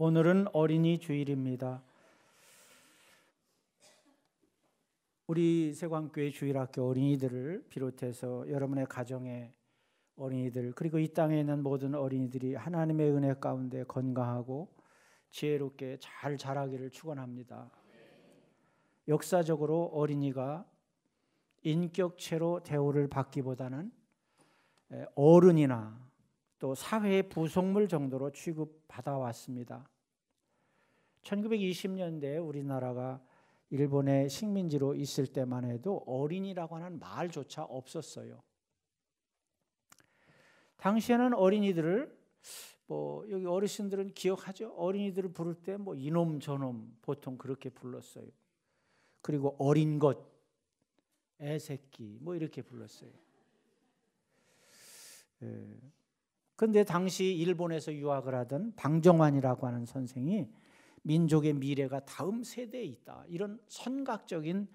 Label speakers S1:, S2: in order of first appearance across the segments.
S1: 오늘은 어린이 주일입니다. 우리 세광교회 주일학교 어린이들을 비롯해서 여러분의 가정의 어린이들, 그리고 이 땅에 있는 모든 어린이들이 하나님의 은혜 가운데 건강하고 지혜롭게 잘 자라기를 축원합니다. 역사적으로 어린이가 인격체로 대우를 받기보다는 어른이나 또 사회의 부속물 정도로 취급받아 왔습니다. 1920년대에 우리나라가 일본의 식민지로 있을 때만 해도 어린이라고 하는 말조차 없었어요. 당시에는 어린이들을 여기 어르신들은 기억하죠? 어린이들을 부를 때 이놈 저놈 보통 그렇게 불렀어요. 그리고 어린 것, 애새끼 이렇게 불렀어요. 그런데 당시 일본에서 유학을 하던 방정환이라고 하는 선생이 민족의 미래가 다음 세대에 있다, 이런 선각적인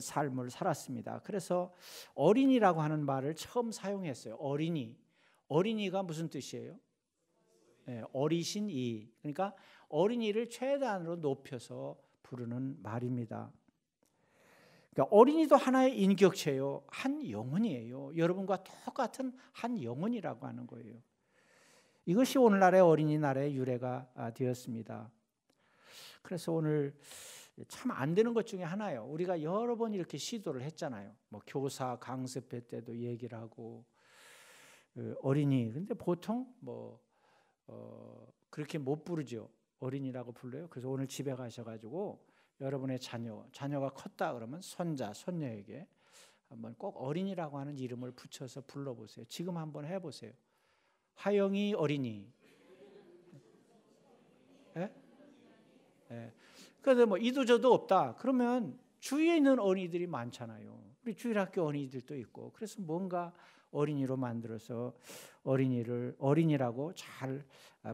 S1: 삶을 살았습니다. 그래서 어린이라고 하는 말을 처음 사용했어요. 어린이가 무슨 뜻이에요? 어리신 이, 그러니까 어린이를 최대한으로 높여서 부르는 말입니다. 그러니까 어린이도 하나의 인격체요, 한 영혼이에요. 여러분과 똑같은 한 영혼이라고 하는 거예요. 이것이 오늘날의 어린이날의 유래가 되었습니다. 그래서 오늘 참 안 되는 것 중에 하나예요. 우리가 여러 번 이렇게 시도를 했잖아요. 교사 강습회 때도 얘기를 하고 어린이, 근데 보통 그렇게 못 부르죠. 어린이라고 불러요. 그래서 오늘 집에 가셔가지고 여러분의 자녀가 컸다 그러면 손자, 손녀에게 한번 꼭 어린이라고 하는 이름을 붙여서 불러보세요. 지금 한번 해보세요. 하영이 어린이. 그래서 이도저도 없다 그러면 주위에 있는 어린이들이 많잖아요. 우리 주일학교 어린이들도 있고. 그래서 뭔가 어린이로 만들어서 어린이를 어린이라고 잘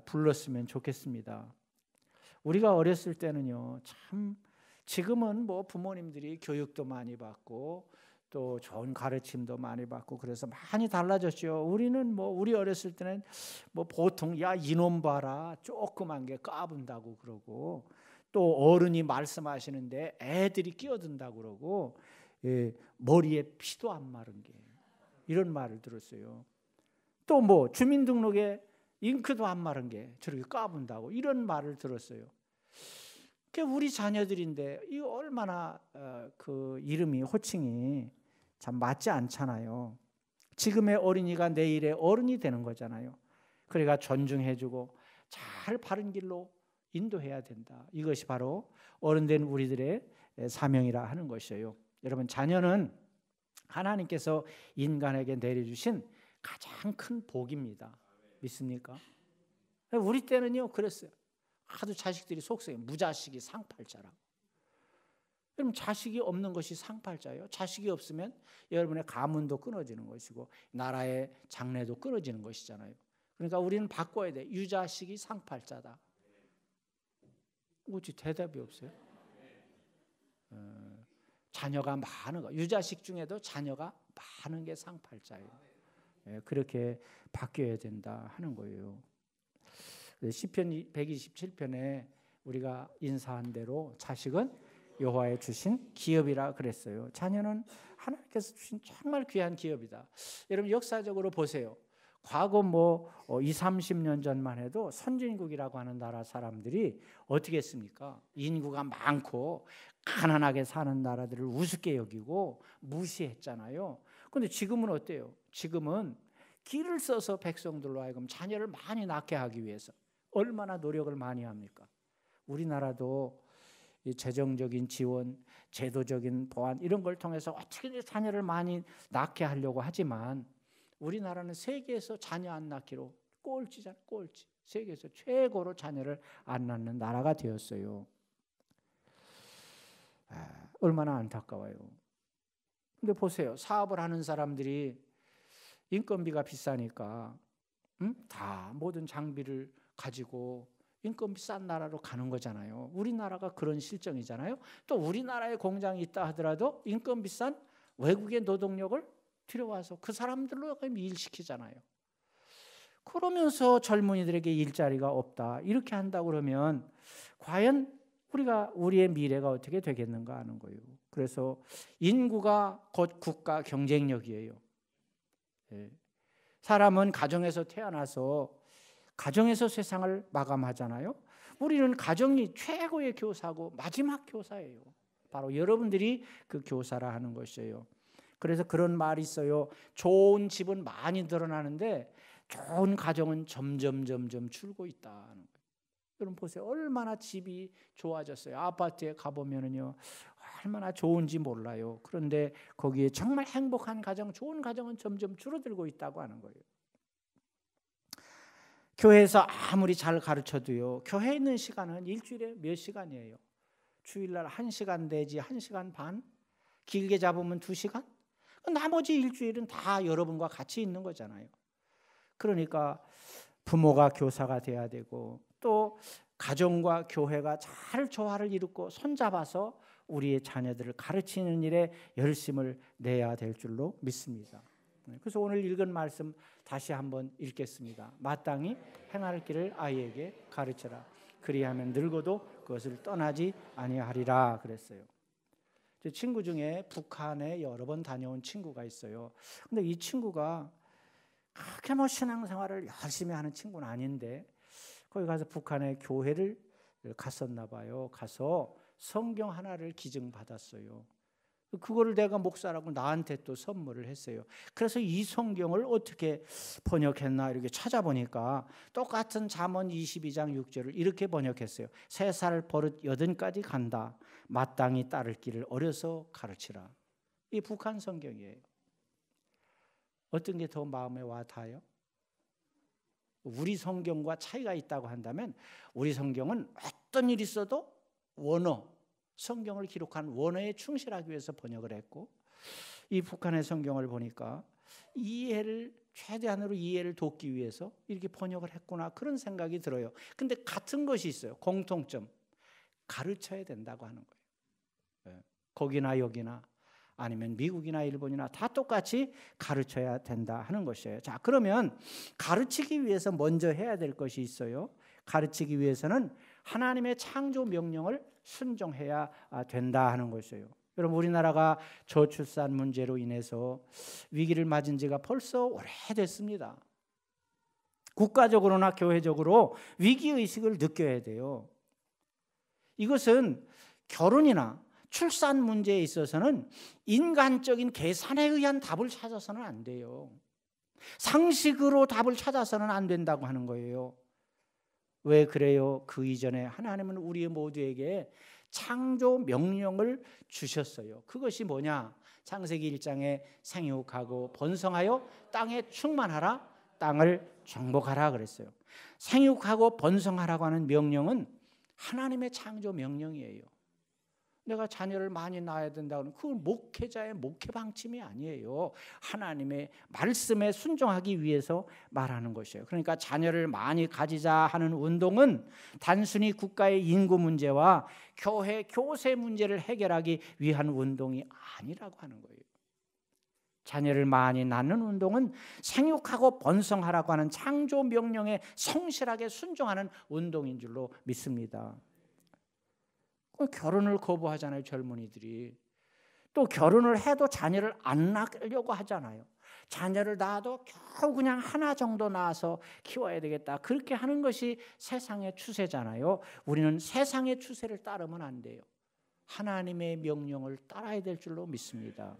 S1: 불렀으면 좋겠습니다. 우리가 어렸을 때는요, 참 지금은 보모님들이 교육도 많이 받고 또 좋은 가르침도 많이 받고 그래서 많이 달라졌죠. 우리는 우리 어렸을 때는 보통 야 이놈 봐라 조그만 게 까분다고 그러고, 또 어른이 말씀하시는데 애들이 끼어든다고 그러고, 머리에 피도 안 마른 게, 이런 말을 들었어요. 또 주민등록에 잉크도 안 마른 게 저렇게 까분다고, 이런 말을 들었어요. 우리 자녀들인데 이 얼마나 그 이름이, 호칭이 참 맞지 않잖아요. 지금의 어린이가 내일의 어른이 되는 거잖아요. 그러니까 존중해주고 잘 바른 길로 인도해야 된다. 이것이 바로 어른된 우리들의 사명이라 하는 것이에요. 여러분, 자녀는 하나님께서 인간에게 내려주신 가장 큰 복입니다. 믿습니까? 우리 때는요 그랬어요. 하도 자식들이 속성이 무자식이 상팔자라고. 그럼 자식이 없는 것이 상팔자예요. 자식이 없으면 여러분의 가문도 끊어지는 것이고 나라의 장래도 끊어지는 것이잖아요. 그러니까 우리는 바꿔야 돼. 유자식이 상팔자다. 어찌 대답이 없어요? 자녀가 많은 거, 유자식 중에도 자녀가 많은 게 상팔자예요. 그렇게 바뀌어야 된다 하는 거예요. 시편 127편에 우리가 인사한 대로 자식은 여호와의 주신 기업이라 그랬어요. 자녀는 하나님께서 주신 정말 귀한 기업이다. 여러분, 역사적으로 보세요. 과거 20-30년 전만 해도 선진국이라고 하는 나라 사람들이 어떻게 했습니까? 인구가 많고 가난하게 사는 나라들을 우습게 여기고 무시했잖아요. 그런데 지금은 어때요? 지금은 길을 써서 백성들로 하여금 자녀를 많이 낳게 하기 위해서 얼마나 노력을 많이 합니까? 우리나라도 이 재정적인 지원, 제도적인 보완 이런 걸 통해서 어떻게 자녀를 많이 낳게 하려고 하지만 우리나라는 세계에서 자녀 안 낳기로 꼴찌잖아요. 꼴찌. 세계에서 최고로 자녀를 안 낳는 나라가 되었어요. 얼마나 안타까워요. 근데 보세요. 사업을 하는 사람들이 인건비가 비싸니까 다 모든 장비를 가지고 인건비 싼 나라로 가는 거잖아요. 우리나라가 그런 실정이잖아요. 또 우리나라에 공장이 있다 하더라도 인건비 싼 외국의 노동력을 들여와서 그 사람들로 일시키잖아요. 그러면서 젊은이들에게 일자리가 없다. 이렇게 한다 그러면 과연 우리의 미래가 어떻게 되겠는가 하는 거예요. 그래서 인구가 곧 국가 경쟁력이에요. 예. 사람은 가정에서 태어나서 가정에서 세상을 마감하잖아요. 우리는 가정이 최고의 교사고 마지막 교사예요. 바로 여러분들이 그 교사라 하는 것이에요. 그래서 그런 말이 있어요. 좋은 집은 많이 늘어나는데 좋은 가정은 점점 줄고 있다는 거예요. 여러분 보세요. 얼마나 집이 좋아졌어요. 아파트에 가보면은요, 얼마나 좋은지 몰라요. 그런데 거기에 정말 행복한 가정, 좋은 가정은 점점 줄어들고 있다고 하는 거예요. 교회에서 아무리 잘 가르쳐도요, 교회에 있는 시간은 일주일에 몇 시간이에요? 주일날 1시간 내지 1시간 반? 길게 잡으면 2시간? 나머지 일주일은 다 여러분과 같이 있는 거잖아요. 그러니까 부모가 교사가 돼야 되고 또 가정과 교회가 잘 조화를 이루고 손잡아서 우리의 자녀들을 가르치는 일에 열심을 내야 될 줄로 믿습니다. 그래서 오늘 읽은 말씀 다시 한번 읽겠습니다. 마땅히 행할 길을 아이에게 가르쳐라. 그리하면 늙어도 그것을 떠나지 아니하리라 그랬어요. 제 친구 중에 북한에 여러 번 다녀온 친구가 있어요. 근데 이 친구가 그렇게 신앙생활을 열심히 하는 친구는 아닌데 거기 가서 북한의 교회를 갔었나 봐요. 가서 성경 하나를 기증받았어요. 그거를 내가 목사라고 나한테 또 선물을 했어요. 그래서 이 성경을 어떻게 번역했나 이렇게 찾아보니까 똑같은 잠언 22장 6절을 이렇게 번역했어요. 3살 버릇 80까지 간다. 마땅히 따를 길을 어려서 가르치라. 이 북한 성경이에요. 어떤 게 더 마음에 와 닿아요? 우리 성경과 차이가 있다고 한다면 우리 성경은 어떤 일이 있어도 원어, 성경을 기록한 원어에 충실하기 위해서 번역을 했고 이 북한의 성경을 보니까 최대한으로 이해를 돕기 위해서 이렇게 번역을 했구나 그런 생각이 들어요. 근데 같은 것이 있어요. 공통점. 가르쳐야 된다고 하는 거예요. 거기나 여기나 아니면 미국이나 일본이나 다 똑같이 가르쳐야 된다 하는 것이에요. 자, 그러면 가르치기 위해서 먼저 해야 될 것이 있어요. 가르치기 위해서는 하나님의 창조 명령을 순종해야 된다 하는 것이에요. 여러분 우리나라가 저출산 문제로 인해서 위기를 맞은 지가 벌써 오래됐습니다. 국가적으로나 교회적으로 위기의식을 느껴야 돼요. 이것은 결혼이나 출산 문제에 있어서는 인간적인 계산에 의한 답을 찾아서는 안 돼요. 상식으로 답을 찾아서는 안 된다고 하는 거예요. 왜 그래요? 그 이전에 하나님은 우리 모두에게 창조 명령을 주셨어요. 그것이 뭐냐? 창세기 1장에 생육하고 번성하여 땅에 충만하라, 땅을 정복하라 그랬어요. 생육하고 번성하라고 하는 명령은 하나님의 창조 명령이에요. 내가 자녀를 많이 낳아야 된다고는 그건 목회자의 목회 방침이 아니에요. 하나님의 말씀에 순종하기 위해서 말하는 것이에요. 그러니까 자녀를 많이 가지자 하는 운동은 단순히 국가의 인구 문제와 교회 교세 문제를 해결하기 위한 운동이 아니라고 하는 거예요. 자녀를 많이 낳는 운동은 생육하고 번성하라고 하는 창조 명령에 성실하게 순종하는 운동인 줄로 믿습니다. 결혼을 거부하잖아요. 젊은이들이. 또 결혼을 해도 자녀를 안 낳으려고 하잖아요. 자녀를 낳아도 겨우 그냥 하나 정도 낳아서 키워야 되겠다. 그렇게 하는 것이 세상의 추세잖아요. 우리는 세상의 추세를 따르면 안 돼요. 하나님의 명령을 따라야 될 줄로 믿습니다.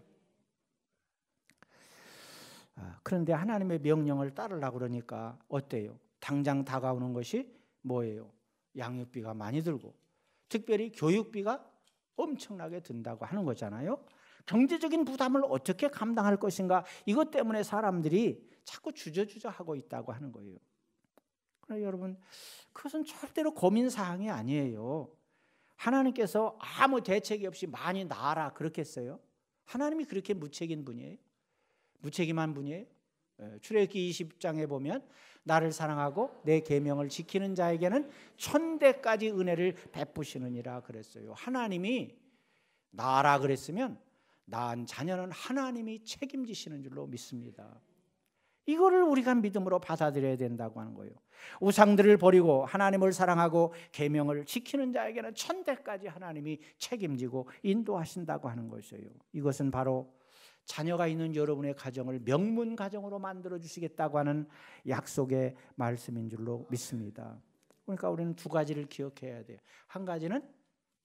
S1: 그런데 하나님의 명령을 따르려고 그러니까 어때요? 당장 다가오는 것이 뭐예요? 양육비가 많이 들고 특별히 교육비가 엄청나게 든다고 하는 거잖아요. 경제적인 부담을 어떻게 감당할 것인가 이것 때문에 사람들이 자꾸 주저주저하고 있다고 하는 거예요. 그러나 여러분 그것은 절대로 고민사항이 아니에요. 하나님께서 아무 대책이 없이 많이 낳아라 그렇겠어요? 하나님이 그렇게 무책임한 분이에요? 무책임한 분이에요? 출애굽기 20장에 보면 나를 사랑하고 내 계명을 지키는 자에게는 1000대까지 은혜를 베푸시느니라 그랬어요. 하나님이 낳아라 그랬으면 낳은 자녀는 하나님이 책임지시는 줄로 믿습니다. 이거를 우리가 믿음으로 받아들여야 된다고 하는 거예요. 우상들을 버리고 하나님을 사랑하고 계명을 지키는 자에게는 천대까지 하나님이 책임지고 인도하신다고 하는 것이에요. 이것은 바로 자녀가 있는 여러분의 가정을 명문 가정으로 만들어 주시겠다고 하는 약속의 말씀인 줄로 믿습니다. 그러니까 우리는 두 가지를 기억해야 돼요. 한 가지는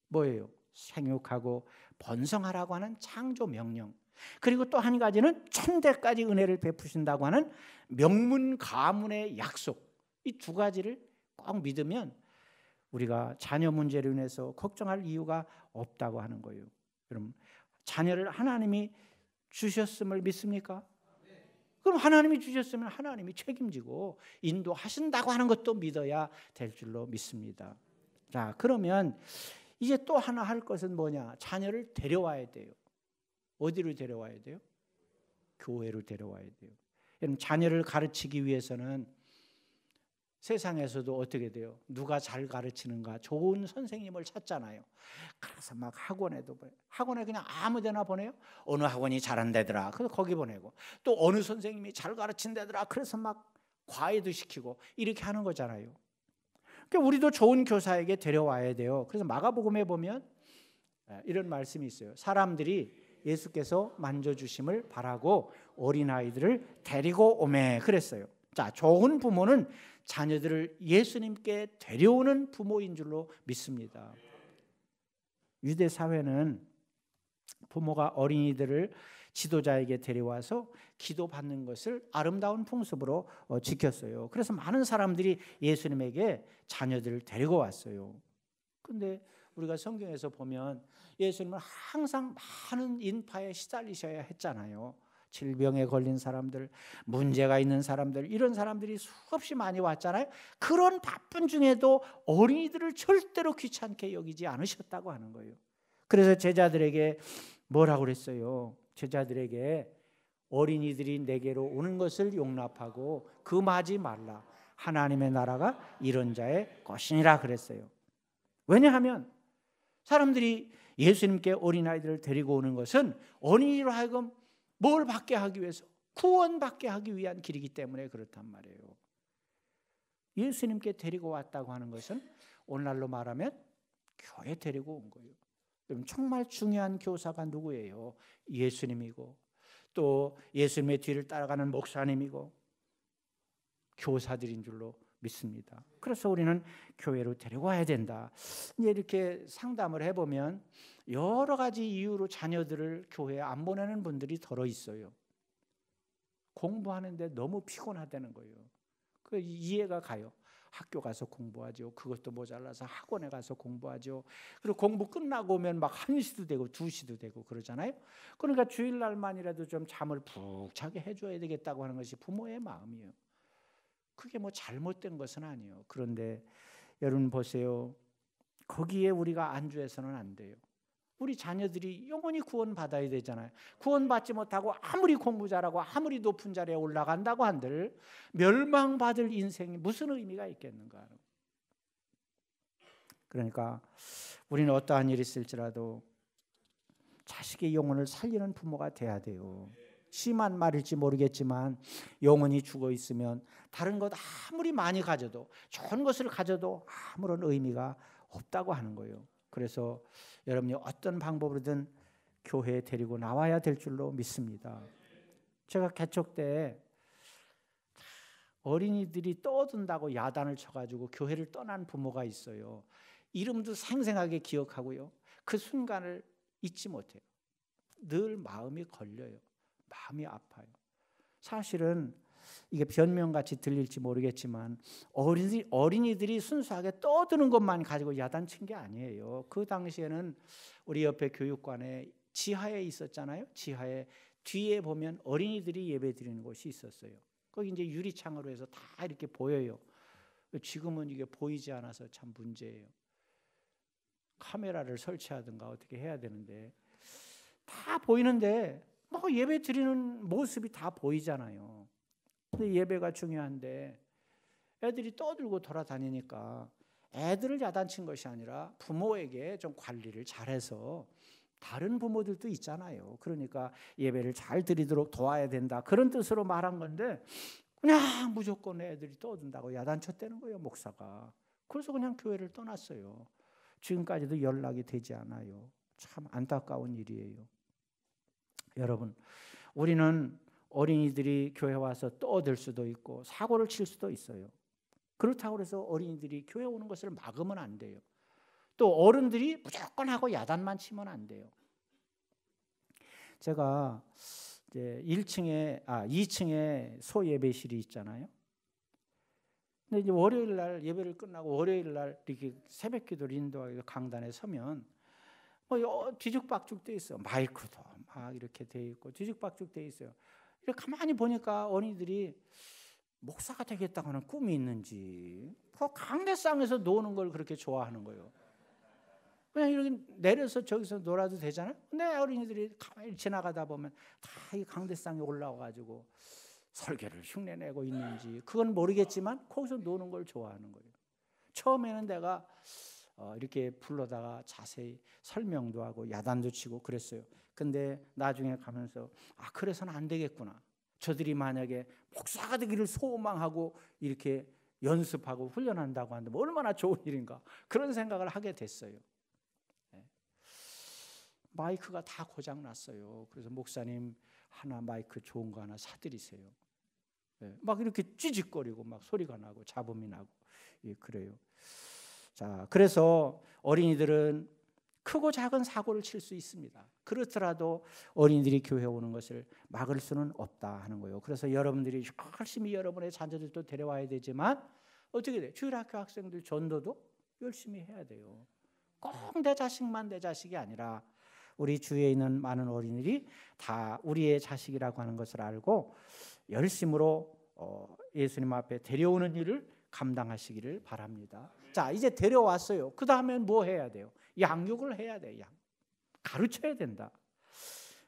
S1: 뭐예요? 생육하고 번성하라고 하는 창조 명령. 그리고 또 한 가지는 천대까지 은혜를 베푸신다고 하는 명문 가문의 약속. 이 두 가지를 꼭 믿으면 우리가 자녀 문제로 인해서 걱정할 이유가 없다고 하는 거예요. 그럼 자녀를 하나님이 주셨음을 믿습니까? 그럼 하나님이 주셨으면 하나님이 책임지고 인도하신다고 하는 것도 믿어야 될 줄로 믿습니다. 자, 그러면 이제 또 하나 할 것은 뭐냐? 자녀를 데려와야 돼요. 어디로 데려와야 돼요? 교회로 데려와야 돼요. 여러분, 자녀를 가르치기 위해서는 세상에서도 어떻게 돼요? 누가 잘 가르치는가? 좋은 선생님을 찾잖아요. 그래서 막 학원에도 보내요. 학원에 그냥 아무 데나 보내요. 어느 학원이 잘한다더라. 그래서 거기 보내고, 또 어느 선생님이 잘 가르친다더라. 그래서 막 과외도 시키고 이렇게 하는 거잖아요. 그러니까 우리도 좋은 교사에게 데려와야 돼요. 그래서 마가복음에 보면 이런 말씀이 있어요. 사람들이 예수께서 만져주심을 바라고 어린아이들을 데리고 오매 그랬어요. 자, 좋은 부모는 자녀들을 예수님께 데려오는 부모인 줄로 믿습니다. 유대 사회는 부모가 어린이들을 지도자에게 데려와서 기도받는 것을 아름다운 풍습으로 지켰어요. 그래서 많은 사람들이 예수님에게 자녀들을 데리고 왔어요. 그런데 우리가 성경에서 보면 예수님은 항상 많은 인파에 시달리셔야 했잖아요. 질병에 걸린 사람들, 문제가 있는 사람들, 이런 사람들이 수없이 많이 왔잖아요. 그런 바쁜 중에도 어린이들을 절대로 귀찮게 여기지 않으셨다고 하는 거예요. 그래서 제자들에게 뭐라고 그랬어요? 제자들에게 어린이들이 내게로 오는 것을 용납하고 금하지 말라. 하나님의 나라가 이런 자의 것이니라 그랬어요. 왜냐하면 사람들이 예수님께 어린아이들을 데리고 오는 것은 어린이로 하여금 뭘 받게 하기 위해서, 구원받게 하기 위한 길이기 때문에 그렇단 말이에요. 예수님께 데리고 왔다고 하는 것은 오늘날로 말하면 교회 데리고 온 거예요. 그럼 정말 중요한 교사가 누구예요? 예수님이고, 또 예수님의 뒤를 따라가는 목사님이고 교사들인 줄로 믿습니다. 그래서 우리는 교회로 데려와야 된다. 이제 이렇게 상담을 해보면 여러 가지 이유로 자녀들을 교회에 안 보내는 분들이 덜어 있어요. 공부하는데 너무 피곤하다는 거예요. 그 이해가 가요. 학교 가서 공부하죠. 그것도 모자라서 학원에 가서 공부하죠. 그리고 공부 끝나고 오면 막 1시도 되고 2시도 되고 그러잖아요. 그러니까 주일날만이라도 좀 잠을 푹 자게 해줘야 되겠다고 하는 것이 부모의 마음이에요. 그게 뭐 잘못된 것은 아니에요. 그런데 여러분 보세요. 거기에 우리가 안주해서는 안 돼요. 우리 자녀들이 영원히 구원받아야 되잖아요. 구원받지 못하고 아무리 공부 잘하고 아무리 높은 자리에 올라간다고 한들 멸망받을 인생이 무슨 의미가 있겠는가. 그러니까 우리는 어떠한 일이 있을지라도 자식의 영혼을 살리는 부모가 돼야 돼요. 심한 말일지 모르겠지만 영혼이 죽어 있으면 다른 것 아무리 많이 가져도, 좋은 것을 가져도 아무런 의미가 없다고 하는 거예요. 그래서 여러분이 어떤 방법으로든 교회에 데리고 나와야 될 줄로 믿습니다. 제가 개척 때 어린이들이 떠든다고 야단을 쳐가지고 교회를 떠난 부모가 있어요. 이름도 생생하게 기억하고요. 그 순간을 잊지 못해요. 늘 마음이 걸려요. 마음이 아파요. 사실은 이게 변명같이 들릴지 모르겠지만 어린이들이 순수하게 떠드는 것만 가지고 야단친 게 아니에요. 그 당시에는 우리 옆에 교육관에 지하에 있었잖아요. 지하에 뒤에 보면 어린이들이 예배 드리는 곳이 있었어요. 거기 이제 유리창으로 해서 다 이렇게 보여요. 지금은 이게 보이지 않아서 참 문제예요. 카메라를 설치하든가 어떻게 해야 되는데 다 보이는데 뭐 예배 드리는 모습이 다 보이잖아요. 근데 예배가 중요한데 애들이 떠들고 돌아다니니까 애들을 야단친 것이 아니라 부모에게 좀 관리를 잘해서 다른 부모들도 있잖아요. 그러니까 예배를 잘 드리도록 도와야 된다, 그런 뜻으로 말한 건데 그냥 무조건 애들이 떠든다고 야단쳤다는 거예요, 목사가. 그래서 그냥 교회를 떠났어요. 지금까지도 연락이 되지 않아요. 참 안타까운 일이에요. 여러분, 우리는 어린이들이 교회 와서 떠들 수도 있고 사고를 칠 수도 있어요. 그렇다고 해서 어린이들이 교회 오는 것을 막으면 안 돼요. 또 어른들이 무조건 하고 야단만 치면 안 돼요. 제가 이제 2층에 소예배실이 있잖아요. 근데 이제 월요일 날 예배를 끝나고 월요일 날 이렇게 새벽 기도를 인도하기 강단에 서면 뭐 뒤죽박죽 돼 있어요. 마이크도 막 이렇게 돼 있고 뒤죽박죽 돼 있어요. 이렇게 가만히 보니까 어린이들이 목사가 되겠다고 하는 꿈이 있는지 그 강대상에서 노는 걸 그렇게 좋아하는 거예요. 그냥 이렇게 내려서 저기서 놀아도 되잖아요. 근데 어린이들이 가만히 지나가다 보면 다 이 강대상에 올라와가지고 설교를 흉내내고 있는지 그건 모르겠지만 거기서 노는 걸 좋아하는 거예요. 처음에는 내가 이렇게 불러다가 자세히 설명도 하고 야단도 치고 그랬어요. 근데 나중에 가면서 그래서는 안 되겠구나. 저들이 만약에 목사가 되기를 소망하고 이렇게 연습하고 훈련한다고 하는데 얼마나 좋은 일인가, 그런 생각을 하게 됐어요. 마이크가 다 고장났어요. 그래서 목사님 하나 마이크 좋은 거 하나 사드리세요. 막 이렇게 찌직거리고 막 소리가 나고 잡음이 나고 그래요. 자, 그래서 어린이들은 크고 작은 사고를 칠 수 있습니다. 그렇더라도 어린이들이 교회 오는 것을 막을 수는 없다 하는 거예요. 그래서 여러분들이 열심히 여러분의 자녀들도 데려와야 되지만 어떻게 돼요? 주일학교 학생들 전도도 열심히 해야 돼요. 꼭 내 자식만 내 자식이 아니라 우리 주위에 있는 많은 어린이들이 다 우리의 자식이라고 하는 것을 알고 열심으로 예수님 앞에 데려오는 일을 감당하시기를 바랍니다. 자, 이제 데려왔어요. 그 다음엔 뭐 해야 돼요? 양육을 해야 돼요. 가르쳐야 된다.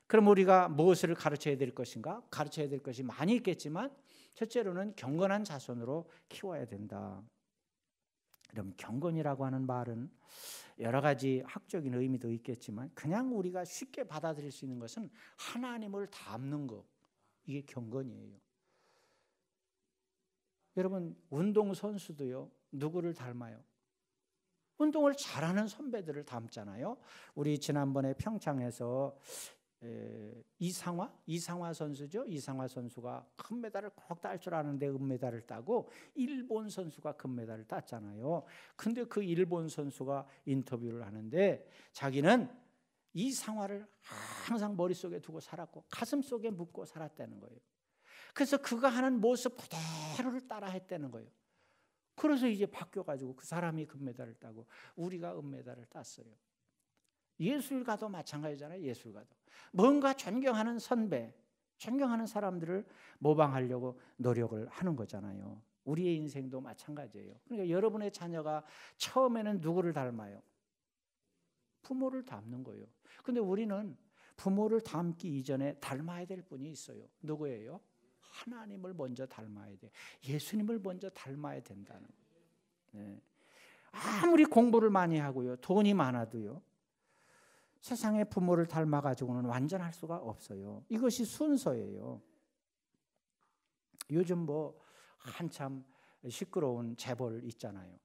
S1: 그럼 우리가 무엇을 가르쳐야 될 것인가? 가르쳐야 될 것이 많이 있겠지만 첫째로는 경건한 자손으로 키워야 된다. 그럼 경건이라고 하는 말은 여러 가지 학적인 의미도 있겠지만 그냥 우리가 쉽게 받아들일 수 있는 것은 하나님을 닮는 것, 이게 경건이에요. 여러분, 운동선수도요, 누구를 닮아요? 운동을 잘하는 선배들을 닮잖아요. 우리 지난번에 평창에서 이상화 선수죠. 이상화 선수가 금메달을 꼭 딸 줄 아는데 은메달을 따고 일본 선수가 금메달을 땄잖아요. 근데 그 일본 선수가 인터뷰를 하는데 자기는 이상화를 항상 머릿속에 두고 살았고 가슴속에 묻고 살았다는 거예요. 그래서 그가 하는 모습 그대로를 따라 했다는 거예요. 그래서 이제 바뀌어가지고 그 사람이 금메달을 따고 우리가 은메달을 땄어요. 예술가도 마찬가지잖아요. 예술가도 뭔가 존경하는 선배, 존경하는 사람들을 모방하려고 노력을 하는 거잖아요. 우리의 인생도 마찬가지예요. 그러니까 여러분의 자녀가 처음에는 누구를 닮아요? 부모를 닮는 거예요. 근데 우리는 부모를 닮기 이전에 닮아야 될 분이 있어요. 누구예요? 하나님을 먼저 닮아야 돼. 예수님을 먼저 닮아야 된다는 거예요. 네. 아무리 공부를 많이 하고요, 돈이 많아도요, 세상의 부모를 닮아가지고는 완전할 수가 없어요. 이것이 순서예요. 요즘 뭐 한참 시끄러운 재벌 있잖아요.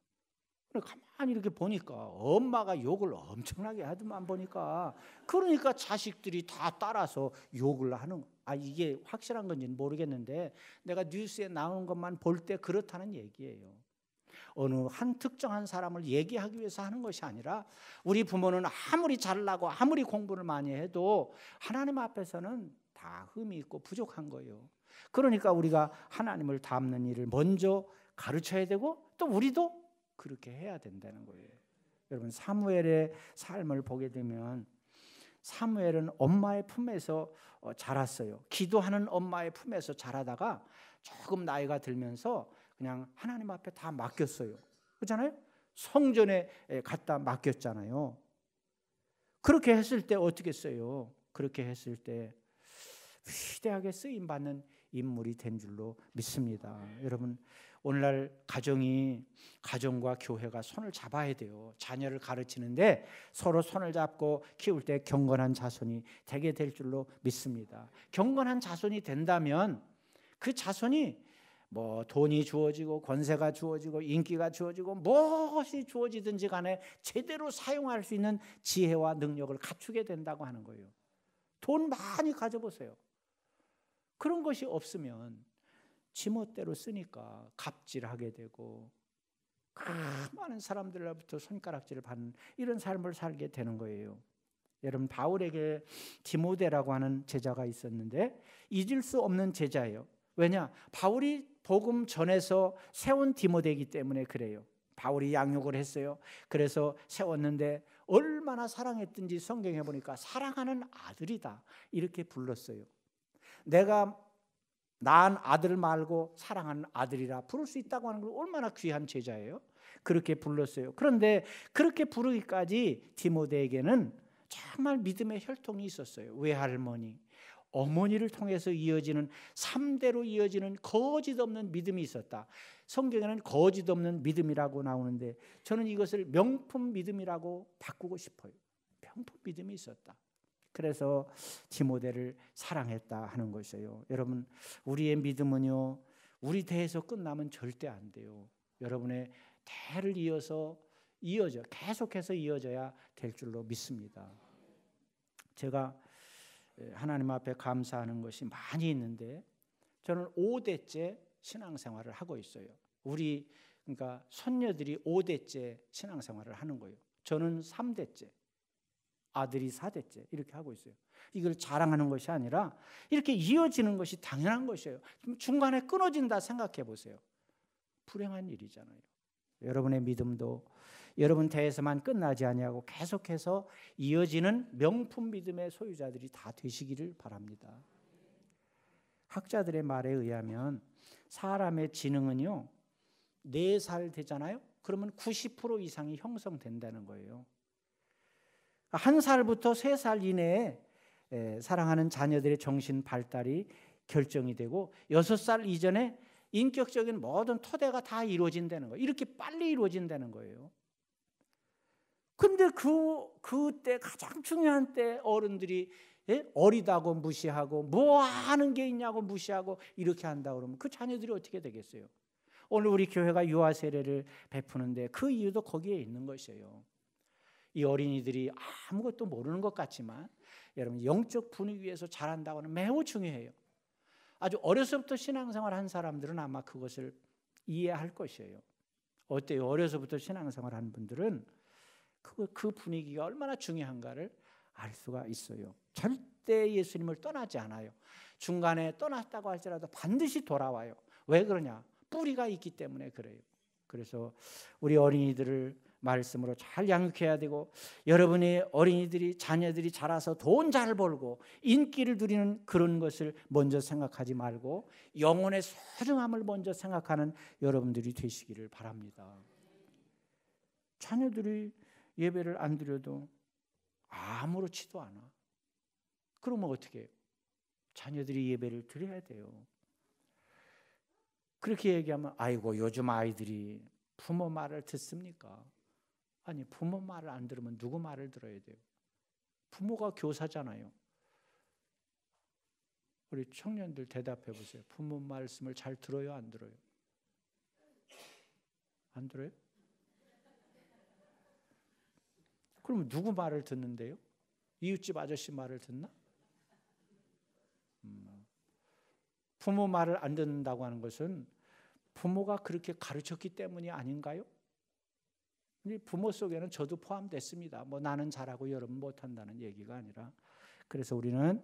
S1: 가만히 이렇게 보니까 엄마가 욕을 엄청나게 하더만 보니까, 그러니까 자식들이 다 따라서 욕을 하는, 이게 확실한 건지는 모르겠는데 내가 뉴스에 나오는 것만 볼 때 그렇다는 얘기예요. 어느 한 특정한 사람을 얘기하기 위해서 하는 것이 아니라 우리 부모는 아무리 잘나고 아무리 공부를 많이 해도 하나님 앞에서는 다 흠이 있고 부족한 거예요. 그러니까 우리가 하나님을 닮는 일을 먼저 가르쳐야 되고 또 우리도 그렇게 해야 된다는 거예요. 여러분, 사무엘의 삶을 보게 되면 사무엘은 엄마의 품에서 자랐어요. 기도하는 엄마의 품에서 자라다가 조금 나이가 들면서 그냥 하나님 앞에 다 맡겼어요. 그렇잖아요? 성전에 갖다 맡겼잖아요. 그렇게 했을 때 어떻게 써요? 그렇게 했을 때 위대하게 쓰임받는 인물이 된 줄로 믿습니다. 여러분, 오늘날 가정과 교회가 손을 잡아야 돼요. 자녀를 가르치는데 서로 손을 잡고 키울 때 경건한 자손이 되게 될 줄로 믿습니다. 경건한 자손이 된다면 그 자손이 뭐 돈이 주어지고 권세가 주어지고 인기가 주어지고 무엇이 주어지든지 간에 제대로 사용할 수 있는 지혜와 능력을 갖추게 된다고 하는 거예요. 돈 많이 가져보세요. 그런 것이 없으면 지멋대로 쓰니까 갑질하게 되고 많은 사람들로부터 손가락질을 받는 이런 삶을 살게 되는 거예요. 여러분, 바울에게 디모데라고 하는 제자가 있었는데 잊을 수 없는 제자예요. 왜냐? 바울이 복음 전해서 세운 디모데이기 때문에 그래요. 바울이 양육을 했어요. 그래서 세웠는데 얼마나 사랑했든지 성경에 보니까 사랑하는 아들이다 이렇게 불렀어요. 내가 낳은 아들 말고 사랑하는 아들이라 부를 수 있다고 하는 걸 얼마나 귀한 제자예요. 그렇게 불렀어요. 그런데 그렇게 부르기까지 디모데에게는 정말 믿음의 혈통이 있었어요. 외할머니, 어머니를 통해서 이어지는 3대로 이어지는 거짓 없는 믿음이 있었다. 성경에는 거짓 없는 믿음이라고 나오는데 저는 이것을 명품 믿음이라고 바꾸고 싶어요. 명품 믿음이 있었다. 그래서 디모데를 사랑했다 하는 것이에요. 여러분, 우리의 믿음은요, 우리 대에서 끝나면 절대 안 돼요. 여러분의 대를 계속해서 이어져야 될 줄로 믿습니다. 제가 하나님 앞에 감사하는 것이 많이 있는데 저는 5대째 신앙생활을 하고 있어요. 그러니까 손녀들이 5대째 신앙생활을 하는 거예요. 저는 3대째, 아들이 4대째 이렇게 하고 있어요. 이걸 자랑하는 것이 아니라 이렇게 이어지는 것이 당연한 것이에요. 중간에 끊어진다 생각해 보세요. 불행한 일이잖아요. 여러분의 믿음도 여러분 대에서만 끝나지 아니하고 계속해서 이어지는 명품 믿음의 소유자들이 다 되시기를 바랍니다. 학자들의 말에 의하면 사람의 지능은요 4살 되잖아요. 그러면 90% 이상이 형성된다는 거예요. 1살부터 3살 이내에 사랑하는 자녀들의 정신 발달이 결정이 되고 6살 이전에 인격적인 모든 토대가 다 이루어진다는 거예요. 이렇게 빨리 이루어진다는 거예요. 근데 그때 가장 중요한 때 어른들이 어리다고 무시하고 뭐 하는 게 있냐고 무시하고 이렇게 한다 그러면 그 자녀들이 어떻게 되겠어요? 오늘 우리 교회가 유아 세례를 베푸는데 그 이유도 거기에 있는 것이에요. 이 어린이들이 아무것도 모르는 것 같지만 여러분 영적 분위기에서 자란다고 하는 매우 중요해요. 아주 어려서부터 신앙생활 한 사람들은 아마 그것을 이해할 것이에요. 어때요? 어려서부터 신앙생활 한 분들은 그 분위기가 얼마나 중요한가를 알 수가 있어요. 절대 예수님을 떠나지 않아요. 중간에 떠났다고 할지라도 반드시 돌아와요. 왜 그러냐? 뿌리가 있기 때문에 그래요. 그래서 우리 어린이들을 말씀으로 잘 양육해야 되고 여러분의 어린이들이 자녀들이 자라서 돈 잘 벌고 인기를 누리는 그런 것을 먼저 생각하지 말고 영혼의 소중함을 먼저 생각하는 여러분들이 되시기를 바랍니다. 자녀들이 예배를 안 드려도 아무렇지도 않아. 그러면 어떻게 해요? 자녀들이 예배를 드려야 돼요. 그렇게 얘기하면 아이고 요즘 아이들이 부모 말을 듣습니까? 아니 부모 말을 안 들으면 누구 말을 들어야 돼요? 부모가 교사잖아요. 우리 청년들 대답해 보세요. 부모 말씀을 잘 들어요? 안 들어요? 안 들어요? 그럼 누구 말을 듣는데요? 이웃집 아저씨 말을 듣나? 부모 말을 안 듣는다고 하는 것은 부모가 그렇게 가르쳤기 때문이 아닌가요? 부모 속에는 저도 포함됐습니다. 뭐 나는 잘하고 여러분 못한다는 얘기가 아니라 그래서 우리는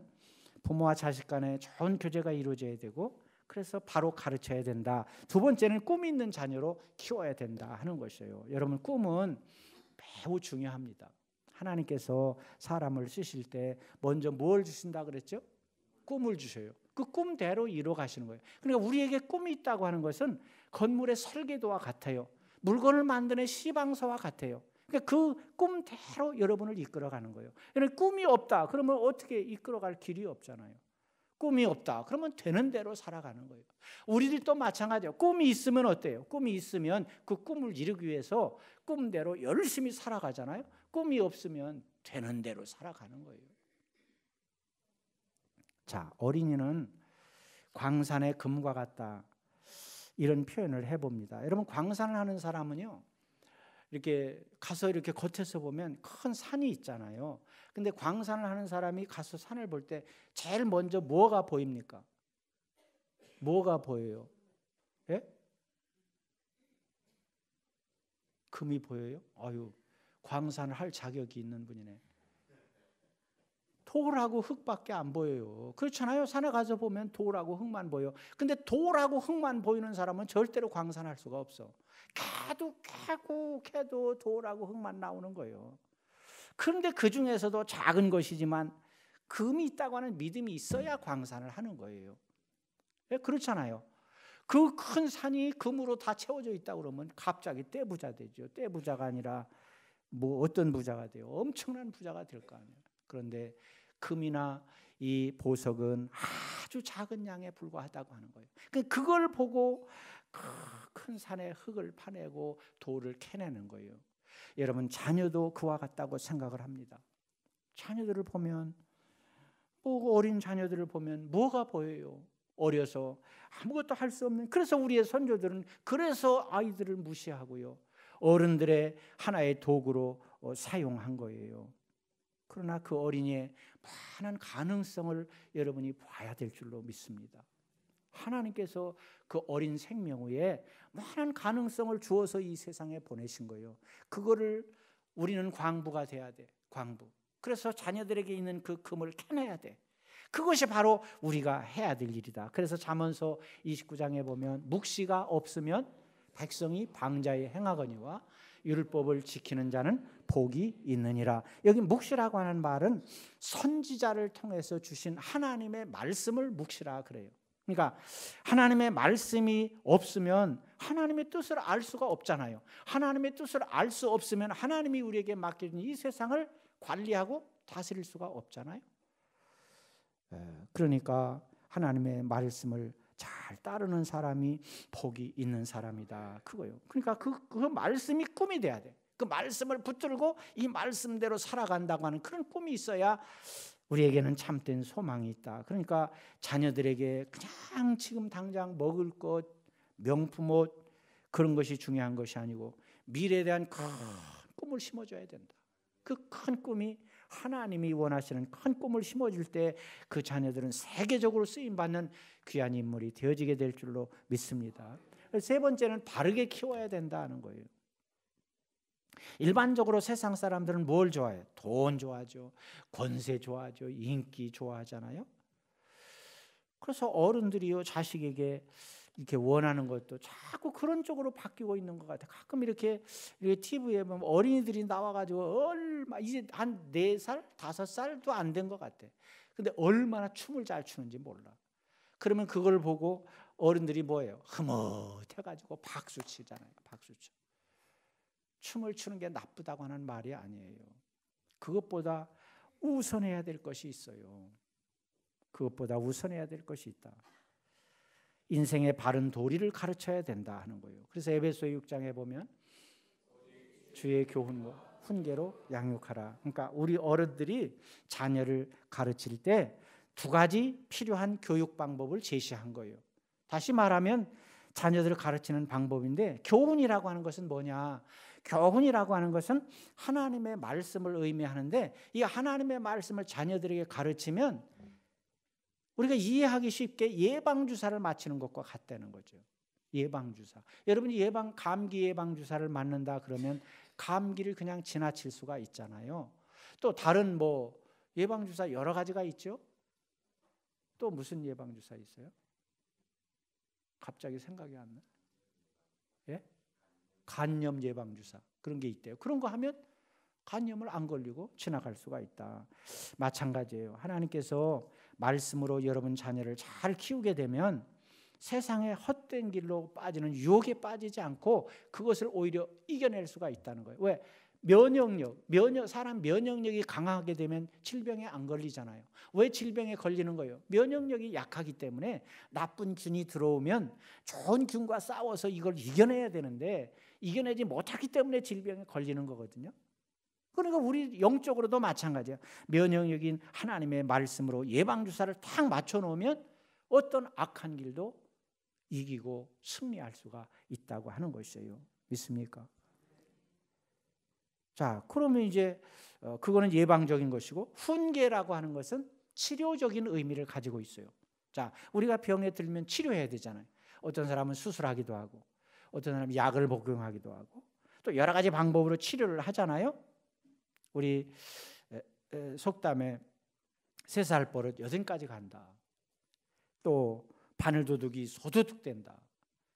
S1: 부모와 자식 간에 좋은 교제가 이루어져야 되고 그래서 바로 가르쳐야 된다. 두 번째는 꿈이 있는 자녀로 키워야 된다 하는 것이에요. 여러분 꿈은 매우 중요합니다. 하나님께서 사람을 쓰실 때 먼저 뭘 주신다 그랬죠? 꿈을 주셔요. 그 꿈대로 이루어 가시는 거예요. 그러니까 우리에게 꿈이 있다고 하는 것은 건물의 설계도와 같아요. 물건을 만드는 시방서와 같아요. 그러니까 그 꿈대로 여러분을 이끌어가는 거예요. 그러니까 꿈이 없다. 그러면 어떻게 이끌어갈 길이 없잖아요. 꿈이 없다. 그러면 되는 대로 살아가는 거예요. 우리들도 마찬가지예요. 꿈이 있으면 어때요? 꿈이 있으면 그 꿈을 이루기 위해서 꿈대로 열심히 살아가잖아요. 꿈이 없으면 되는 대로 살아가는 거예요. 자, 어린이는 광산의 금과 같다. 이런 표현을 해봅니다. 여러분, 광산을 하는 사람은요, 이렇게 가서 이렇게 겉에서 보면 큰 산이 있잖아요. 근데 광산을 하는 사람이 가서 산을 볼 때 제일 먼저 뭐가 보입니까? 뭐가 보여요? 예? 금이 보여요? 아유, 광산을 할 자격이 있는 분이네. 돌하고 흙밖에 안 보여요. 그렇잖아요. 산에 가서 보면 돌하고 흙만 보여. 근데 돌하고 흙만 보이는 사람은 절대로 광산할 수가 없어. 캐도 돌하고 흙만 나오는 거예요. 그런데 그 중에서도 작은 것이지만 금이 있다고 하는 믿음이 있어야 광산을 하는 거예요. 그렇잖아요. 그 큰 산이 금으로 다 채워져 있다 그러면 갑자기 떼부자 되죠. 떼부자가 아니라 뭐 어떤 부자가 돼요? 엄청난 부자가 될 거 아니에요. 그런데 금이나 이 보석은 아주 작은 양에 불과하다고 하는 거예요. 그걸 보고 큰 산에 흙을 파내고 돌을 캐내는 거예요. 여러분, 자녀도 그와 같다고 생각을 합니다. 자녀들을 보면, 어린 자녀들을 보면 뭐가 보여요? 어려서 아무것도 할 수 없는. 그래서 우리의 선조들은 그래서 아이들을 무시하고요, 어른들의 하나의 도구로 사용한 거예요. 그러나 그 어린이의 많은 가능성을 여러분이 봐야 될 줄로 믿습니다. 하나님께서 그 어린 생명 위에 많은 가능성을 주어서 이 세상에 보내신 거예요. 그거를 우리는 광부가 돼야 돼. 광부. 그래서 자녀들에게 있는 그 금을 캐내야 돼. 그것이 바로 우리가 해야 될 일이다. 그래서 잠언서 29장에 보면 묵시가 없으면 백성이 방자에 행하거니와 율법을 지키는 자는 복이 있느니라. 여기 묵시라고 하는 말은 선지자를 통해서 주신 하나님의 말씀을 묵시라 그래요. 그러니까 하나님의 말씀이 없으면 하나님의 뜻을 알 수가 없잖아요. 하나님의 뜻을 알 수 없으면 하나님이 우리에게 맡겨진 이 세상을 관리하고 다스릴 수가 없잖아요. 그러니까 하나님의 말씀을 잘 따르는 사람이 복이 있는 사람이다, 그거요. 그러니까 그 말씀이 꿈이 돼야 돼. 그 말씀을 붙들고 이 말씀대로 살아간다고 하는 그런 꿈이 있어야 우리에게는 참된 소망이 있다. 그러니까 자녀들에게 그냥 지금 당장 먹을 것, 명품 옷 그런 것이 중요한 것이 아니고 미래에 대한 큰 꿈을 심어줘야 된다. 그 큰 꿈이 하나님이 원하시는 큰 꿈을 심어줄 때 그 자녀들은 세계적으로 쓰임받는 귀한 인물이 되어지게 될 줄로 믿습니다. 세 번째는 바르게 키워야 된다는 거예요. 일반적으로 세상 사람들은 뭘 좋아해요? 돈 좋아하죠. 권세 좋아하죠. 인기 좋아하잖아요. 그래서 어른들이요, 자식에게 이렇게 원하는 것도 자꾸 그런 쪽으로 바뀌고 있는 것 같아요. 가끔 이렇게 TV에 보면 어린이들이 나와가지고 얼마 이제 한 4살, 5살도 안 된 것 같아. 근데 얼마나 춤을 잘 추는지 몰라. 그러면 그걸 보고 어른들이 뭐예요? 흐뭇해가지고 박수 치잖아요. 박수 쳐. 춤을 추는 게 나쁘다고 하는 말이 아니에요. 그것보다 우선해야 될 것이 있어요. 그것보다 우선해야 될 것이 있다. 인생의 바른 도리를 가르쳐야 된다 하는 거예요. 그래서 에베소 6장에 보면 주의 교훈과 훈계로 양육하라. 그러니까 우리 어른들이 자녀를 가르칠 때 2가지 필요한 교육 방법을 제시한 거예요. 다시 말하면 자녀들을 가르치는 방법인데, 교훈이라고 하는 것은 뭐냐? 교훈이라고 하는 것은 하나님의 말씀을 의미하는데, 이 하나님의 말씀을 자녀들에게 가르치면 우리가 이해하기 쉽게 예방주사를 맞히는 것과 같다는 거죠. 예방주사. 여러분이 감기 예방주사를 맞는다 그러면 감기를 그냥 지나칠 수가 있잖아요. 또 다른 예방주사 여러 가지가 있죠. 또 무슨 예방주사 있어요? 갑자기 생각이 안 나. 예? 간염 예방주사 그런 게 있대요. 그런 거 하면 간염을 안 걸리고 지나갈 수가 있다. 마찬가지예요. 하나님께서 말씀으로 여러분 자녀를 잘 키우게 되면 세상의 헛된 길로 빠지는 유혹에 빠지지 않고 그것을 오히려 이겨낼 수가 있다는 거예요. 왜? 사람 면역력이 강하게 되면 질병에 안 걸리잖아요. 왜 질병에 걸리는 거예요? 면역력이 약하기 때문에 나쁜 균이 들어오면 좋은 균과 싸워서 이걸 이겨내야 되는데 이겨내지 못하기 때문에 질병에 걸리는 거거든요. 그러니까 우리 영적으로도 마찬가지예요. 면역력인 하나님의 말씀으로 예방주사를 탁 맞춰놓으면 어떤 악한 길도 이기고 승리할 수가 있다고 하는 것이에요. 믿습니까? 자, 그러면 이제 그거는 예방적인 것이고, 훈계라고 하는 것은 치료적인 의미를 가지고 있어요. 자, 우리가 병에 들면 치료해야 되잖아요. 어떤 사람은 수술하기도 하고, 어떤 사람은 약을 복용하기도 하고, 또 여러 가지 방법으로 치료를 하잖아요. 우리 속담에 3살 버릇 8까지 간다. 또 바늘도둑이 소도둑 된다.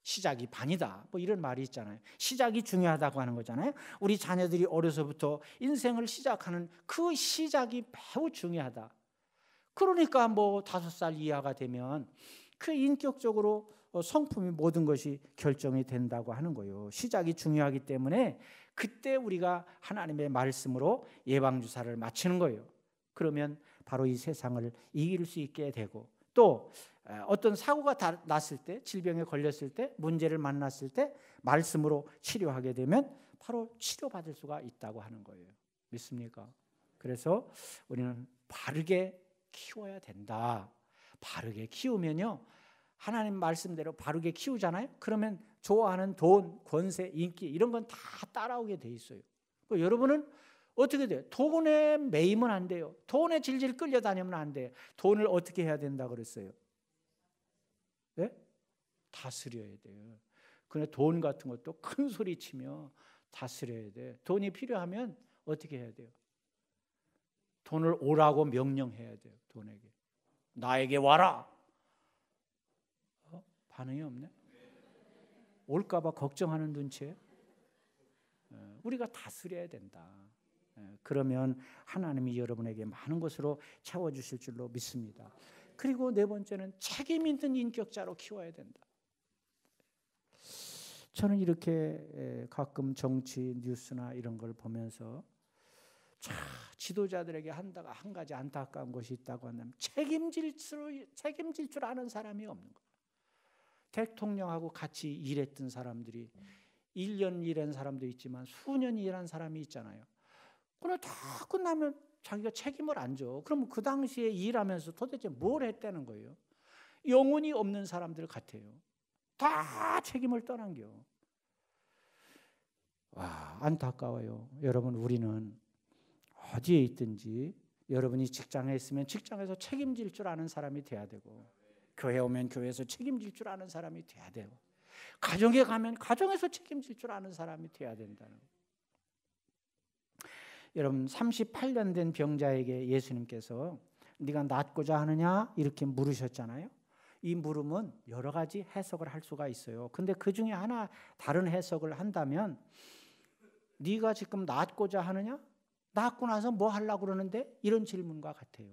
S1: 시작이 반이다. 뭐 이런 말이 있잖아요. 시작이 중요하다고 하는 거잖아요. 우리 자녀들이 어려서부터 인생을 시작하는 그 시작이 매우 중요하다. 그러니까 뭐 5살 이하가 되면 그 인격적으로 성품이 모든 것이 결정이 된다고 하는 거예요. 시작이 중요하기 때문에 그때 우리가 하나님의 말씀으로 예방주사를 맞추는 거예요. 그러면 바로 이 세상을 이길 수 있게 되고, 또 어떤 사고가 났을 때, 질병에 걸렸을 때, 문제를 만났을 때 말씀으로 치료하게 되면 바로 치료받을 수가 있다고 하는 거예요. 믿습니까? 그래서 우리는 바르게 키워야 된다. 바르게 키우면요, 하나님 말씀대로 바르게 키우잖아요. 그러면 좋아하는 돈, 권세, 인기 이런 건 다 따라오게 돼 있어요. 여러분은 어떻게 돼요? 돈에 매이면 안 돼요. 돈에 질질 끌려다니면 안 돼요. 돈을 어떻게 해야 된다 그랬어요? 네? 다스려야 돼요. 그런데 돈 같은 것도 큰 소리 치며 다스려야 돼. 돈이 필요하면 어떻게 해야 돼요? 돈을 오라고 명령해야 돼요. 돈에게. 나에게 와라. 반응이 없네. 올까 봐 걱정하는 눈치예요. 우리가 다스려야 된다. 그러면 하나님이 여러분에게 많은 것으로 채워주실 줄로 믿습니다. 그리고 4번째는 책임 있는 인격자로 키워야 된다. 저는 이렇게 가끔 정치 뉴스나 이런 걸 보면서 지도자들에게 한 가지 안타까운 것이 있다고 한다면 책임질 줄 아는 사람이 없는 거예요. 대통령하고 같이 일했던 사람들이 1년 일한 사람도 있지만 수년 일한 사람이 있잖아요. 그러나 다 끝나면 자기가 책임을 안 져. 그럼 그 당시에 일하면서 도대체 뭘 했다는 거예요? 영혼이 없는 사람들 같아요. 다 책임을 떠난겨. 와, 안타까워요. 여러분, 우리는 어디에 있든지 여러분이 직장에 있으면 직장에서 책임질 줄 아는 사람이 돼야 되고, 교회 오면 교회에서 책임질 줄 아는 사람이 돼야 되고, 가정에 가면 가정에서 책임질 줄 아는 사람이 돼야 된다는 거예요. 여러분, 38년 된 병자에게 예수님께서 네가 낫고자 하느냐 이렇게 물으셨잖아요. 이 물음은 여러 가지 해석을 할 수가 있어요. 근데 그 중에 하나 다른 해석을 한다면, 네가 지금 낫고자 하느냐? 낫고 나서 뭐 하려고 그러는데? 이런 질문과 같아요.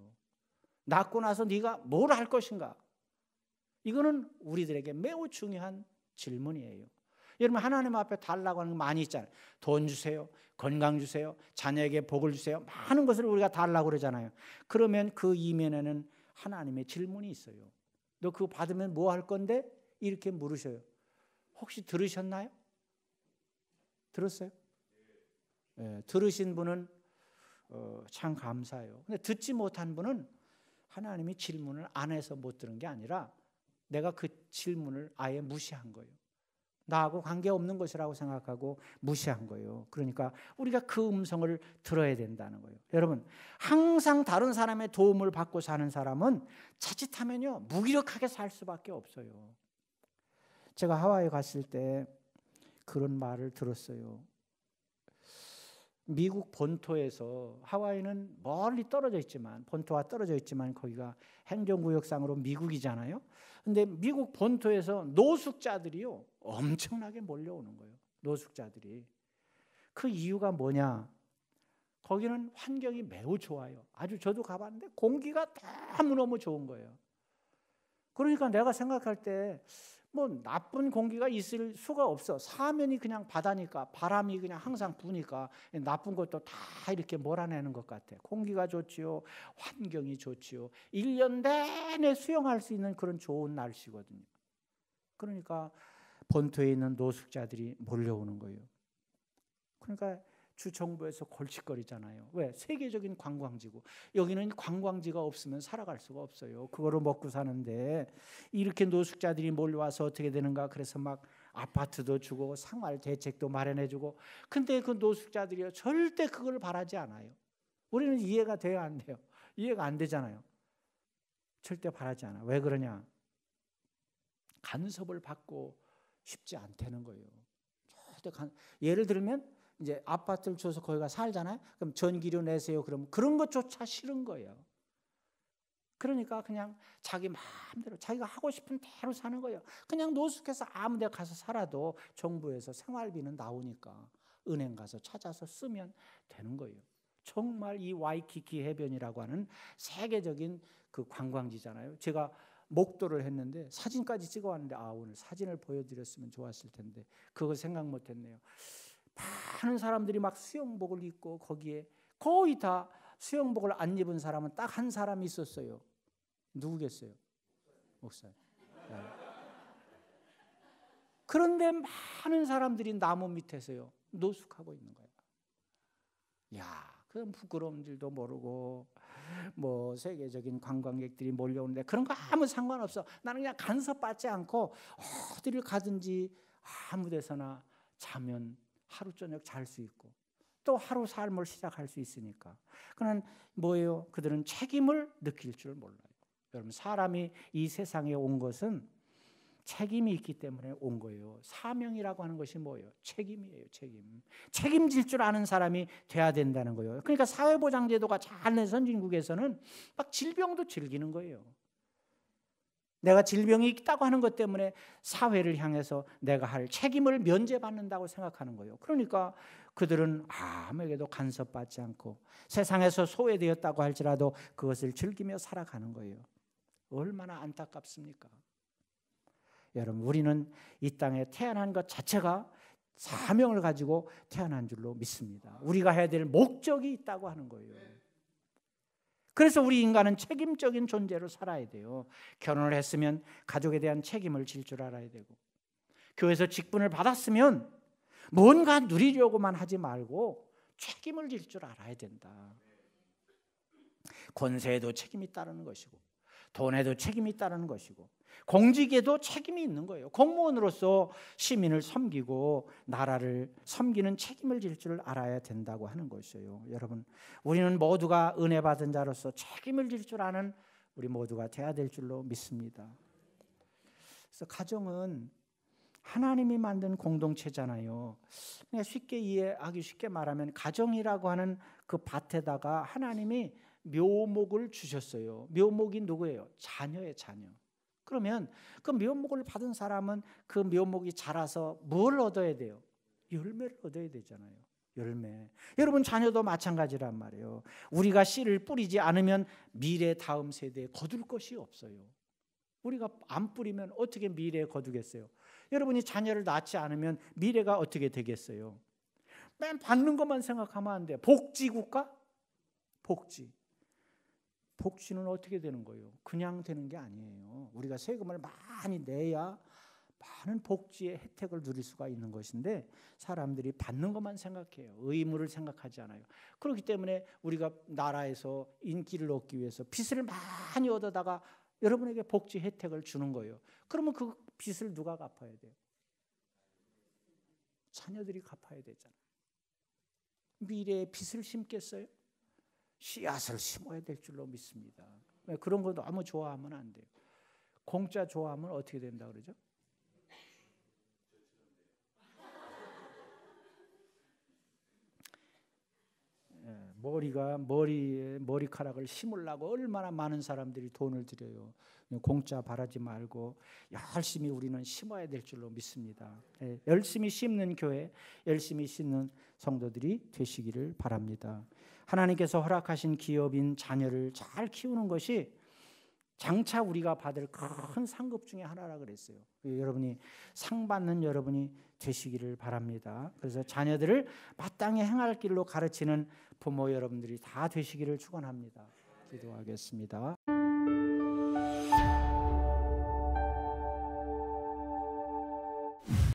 S1: 낫고 나서 네가 뭘 할 것인가? 이거는 우리들에게 매우 중요한 질문이에요. 여러분, 하나님 앞에 달라고 하는 거 많이 있잖아요. 돈 주세요, 건강 주세요, 자녀에게 복을 주세요. 많은 것을 우리가 달라고 그러잖아요. 그러면 그 이면에는 하나님의 질문이 있어요. 너 그거 받으면 뭐 할 건데? 이렇게 물으셔요. 혹시 들으셨나요? 들었어요? 네, 들으신 분은 참 감사해요. 근데 듣지 못한 분은 하나님이 질문을 안 해서 못 들은 게 아니라 내가 그 질문을 아예 무시한 거예요. 나하고 관계없는 것이라고 생각하고 무시한 거예요. 그러니까 우리가 그 음성을 들어야 된다는 거예요. 여러분, 항상 다른 사람의 도움을 받고 사는 사람은 자칫하면요, 무기력하게 살 수밖에 없어요. 제가 하와이에 갔을 때 그런 말을 들었어요. 미국 본토에서, 하와이는 멀리 떨어져 있지만, 본토와 떨어져 있지만 거기가 행정구역상으로 미국이잖아요. 근데 미국 본토에서 노숙자들이요, 엄청나게 몰려오는 거예요. 노숙자들이. 그 이유가 뭐냐? 거기는 환경이 매우 좋아요. 아주 저도 가봤는데 공기가 너무너무 좋은 거예요. 그러니까 내가 생각할 때 뭐 나쁜 공기가 있을 수가 없어. 사면이 그냥 바다니까, 바람이 그냥 항상 부니까 나쁜 것도 다 이렇게 몰아내는 것 같아. 공기가 좋지요, 환경이 좋지요. 1년 내내 수영할 수 있는 그런 좋은 날씨거든요. 그러니까 본토에 있는 노숙자들이 몰려오는 거예요. 그러니까 주 정부에서 골칫거리잖아요. 왜? 세계적인 관광지고, 여기는 관광지가 없으면 살아갈 수가 없어요. 그거로 먹고 사는데 이렇게 노숙자들이 몰려와서 어떻게 되는가? 그래서 막 아파트도 주고 생활 대책도 마련해 주고. 근데 그 노숙자들이 절대 그걸 바라지 않아요. 우리는 이해가 돼야 안 돼요. 이해가 안 되잖아요. 절대 바라지 않아. 왜 그러냐? 간섭을 받고 싶지 않다는 거예요. 예를 들면 이제 아파트를 줘서 거기가 살잖아요. 그럼 전기료 내세요. 그럼 그런 것조차 싫은 거예요. 그러니까 그냥 자기 마음대로 자기가 하고 싶은 대로 사는 거예요. 그냥 노숙해서 아무 데 가서 살아도 정부에서 생활비는 나오니까 은행 가서 찾아서 쓰면 되는 거예요. 정말 이 와이키키 해변이라고 하는 세계적인 그 관광지잖아요. 제가 목도를 했는데 사진까지 찍어왔는데 오늘 사진을 보여드렸으면 좋았을 텐데 그거 생각 못했네요. 많은 사람들이 막 수영복을 입고 거기에 거의 다 수영복을 안 입은 사람은 딱 한 사람이 있었어요. 누구겠어요? 목사님. 네. 그런데 많은 사람들이 나무 밑에서요 노숙하고 있는 거예요. 야, 그럼 부끄러운 줄도 모르고 뭐 세계적인 관광객들이 몰려오는데 그런 거 아무 상관없어. 나는 그냥 간섭받지 않고 어디를 가든지 아무 데서나 자면 하루 저녁 잘 수 있고 또 하루 삶을 시작할 수 있으니까. 그는 뭐예요? 그들은 책임을 느낄 줄 몰라요. 여러분, 사람이 이 세상에 온 것은 책임이 있기 때문에 온 거예요. 사명이라고 하는 것이 뭐예요? 책임이에요. 책임질 줄 아는 사람이 돼야 된다는 거예요. 그러니까 사회보장제도가 잘 된 선진국에서는 막 질병도 즐기는 거예요. 내가 질병이 있다고 하는 것 때문에 사회를 향해서 내가 할 책임을 면제받는다고 생각하는 거예요. 그러니까 그들은 아무에게도 간섭받지 않고 세상에서 소외되었다고 할지라도 그것을 즐기며 살아가는 거예요. 얼마나 안타깝습니까? 여러분, 우리는 이 땅에 태어난 것 자체가 사명을 가지고 태어난 줄로 믿습니다. 우리가 해야 될 목적이 있다고 하는 거예요. 그래서 우리 인간은 책임적인 존재로 살아야 돼요. 결혼을 했으면 가족에 대한 책임을 질 줄 알아야 되고, 교회에서 직분을 받았으면 뭔가 누리려고만 하지 말고 책임을 질 줄 알아야 된다. 권세에도 책임이 따르는 것이고, 돈에도 책임이 따르는 것이고, 공직에도 책임이 있는 거예요. 공무원으로서 시민을 섬기고 나라를 섬기는 책임을 질 줄 알아야 된다고 하는 것이에요. 여러분, 우리는 모두가 은혜 받은 자로서 책임을 질 줄 아는 우리 모두가 돼야 될 줄로 믿습니다. 그래서 가정은 하나님이 만든 공동체잖아요. 그냥 쉽게 이해하기 쉽게 말하면 가정이라고 하는 그 밭에다가 하나님이 묘목을 주셨어요. 묘목이 누구예요? 자녀의 자녀. 그러면 그 묘목을 받은 사람은 그 묘목이 자라서 뭘 얻어야 돼요? 열매를 얻어야 되잖아요. 열매. 여러분, 자녀도 마찬가지란 말이에요. 우리가 씨를 뿌리지 않으면 미래 다음 세대에 거둘 것이 없어요. 우리가 안 뿌리면 어떻게 미래에 거두겠어요? 여러분이 자녀를 낳지 않으면 미래가 어떻게 되겠어요? 맨 받는 것만 생각하면 안 돼요. 복지국가? 복지는 어떻게 되는 거예요? 그냥 되는 게 아니에요. 우리가 세금을 많이 내야 많은 복지의 혜택을 누릴 수가 있는 것인데 사람들이 받는 것만 생각해요. 의무를 생각하지 않아요. 그렇기 때문에 우리가 나라에서 인기를 얻기 위해서 빚을 많이 얻어다가 여러분에게 복지 혜택을 주는 거예요. 그러면 그 빚을 누가 갚아야 돼요? 자녀들이 갚아야 되잖아요. 미래에 빚을 심겠어요? 씨앗을 심어야 될 줄로 믿습니다. 그런 거 너무 좋아하면 안 돼요. 공짜 좋아하면 어떻게 된다 그러죠? 머리카락을 심으려고 얼마나 많은 사람들이 돈을 들여요. 공짜 바라지 말고 열심히 우리는 심어야 될 줄로 믿습니다. 열심히 심는 교회, 열심히 심는 성도들이 되시기를 바랍니다. 하나님께서 허락하신 기업인 자녀를 잘 키우는 것이 장차 우리가 받을 큰 상급 중에 하나라 그랬어요. 여러분이 상 받는 여러분이 되시기를 바랍니다. 그래서 자녀들을 마땅히 행할 길로 가르치는 부모 여러분들이 다 되시기를 축원합니다. 기도하겠습니다.